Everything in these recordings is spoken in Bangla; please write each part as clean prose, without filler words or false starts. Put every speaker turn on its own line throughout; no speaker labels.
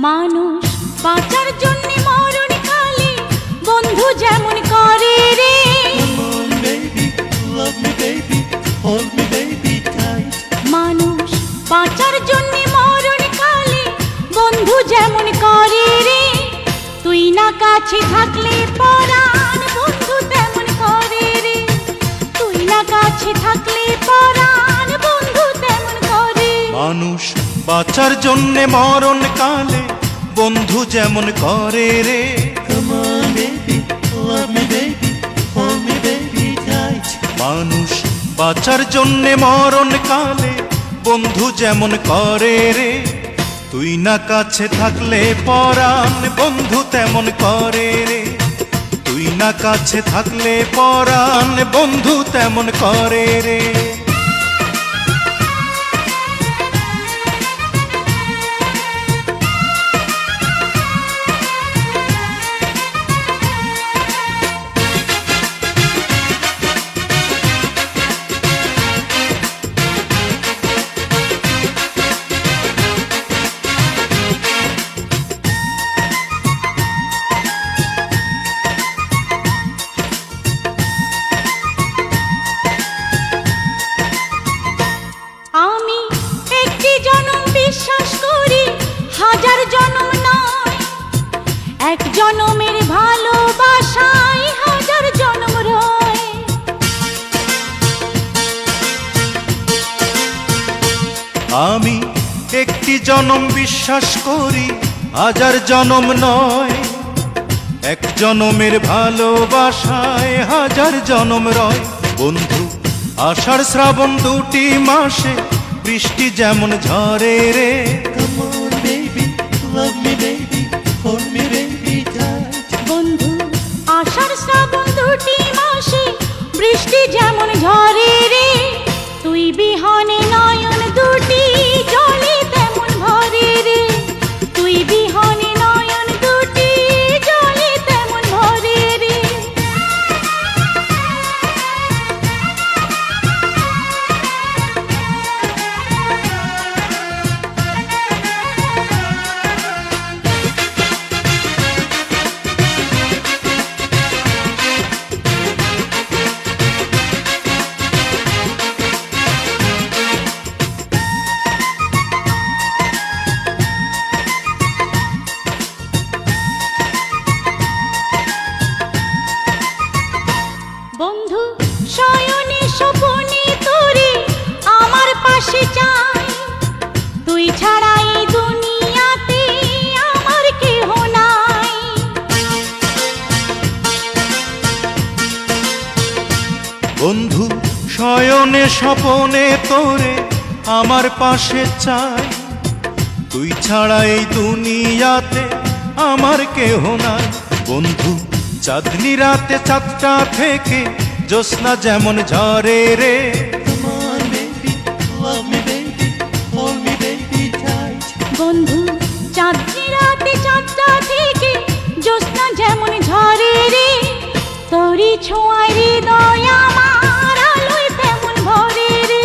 মানুষ বাঁচার জন্য মরণ কালে বন্ধু যেমন করে রে। মানুষ বাঁচার জন্য মরণ কালে বন্ধু যেমন করে রে। তুই না কাছে থাকলে পরাণ বন্ধু তেমন করে রে। তুই না কাছে থাকলে পরাণ বন্ধু তেমন করে।
মানুষ বাঁচার জন্যে মরণ কালে বন্ধু যেমন করে রে। মানুষ বাঁচার জন্যে মরণ কালে বন্ধু যেমন করে রে। তুই না কাছে থাকলে পরাণ বন্ধু তেমন করে রে। তুই না কাছে থাকলে পরাণ বন্ধু তেমন করে রে।
হাজার জনম নয়, এক জনমের ভালোবাসায় হাজার জনম রয়।
আমি একটি জনম বিশ্বাস করি, হাজার জনম নয়। এক জনমের ভালোবাসায় হাজার জনম রয়। বন্ধু আষাঢ় শ্রাবণ দুটি মাসে বৃষ্টি যেমন ঝরে রে।
বন্ধু আষাঢ় শ্রাবণ দুটি মাসে বৃষ্টি যেমন ঝরে রে। তুই বিহনে নয়ন দুটি জলে তেমন ভরে রে। তুই বিহনে নয়ন দুটি জলে তেমন ভরে রে। বন্ধু শয়নে স্বপনে তোরে আমার পাশে চাই। তুই ছাড়া এই দুনিয়াতে আমার কেহ নাই।
বন্ধু শয়নে স্বপনে তোরে আমার পাশে চাই। তুই ছাড়া এই দুনিয়াতে আমার কেহ নাই। বন্ধু চাঁদনি রাতে চাঁদটা থেকে জ্যোৎস্না যেমন ঝরে রে।
বন্ধু চাঁদনি রাতে চাঁদটা থেকে জ্যোৎস্না যেমন ঝরে রে। তোরি ছোঁয়ায় হৃদয় আমার আলোয় তেমন ভরে রে।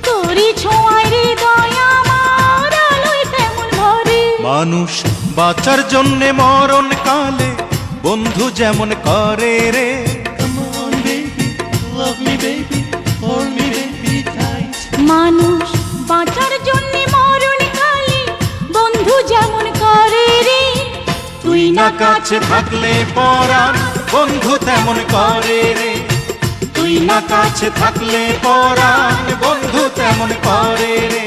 তোরি ছোঁয়ায় হৃদয় আমার আলোয় তেমন ভরে।
মানুষ বাঁচার জন্যে মরণ কালে বন্ধু যেমন করে রে।
মানুষ বাঁচার জন্য মরণ কালে বন্ধু যেমন করে রে।
তুই না কাছে থাকলে পরাণ বন্ধু তেমন করে রে। তুই না কাছে থাকলে পরাণ বন্ধু তেমন করে রে।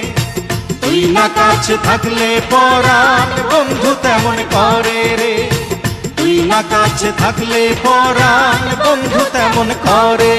তুই না কাছে থাকলে পরাণ বন্ধু তেমন করে রে। তুই না কাছে থাকলে পরাণ বন্ধু তেমন করে।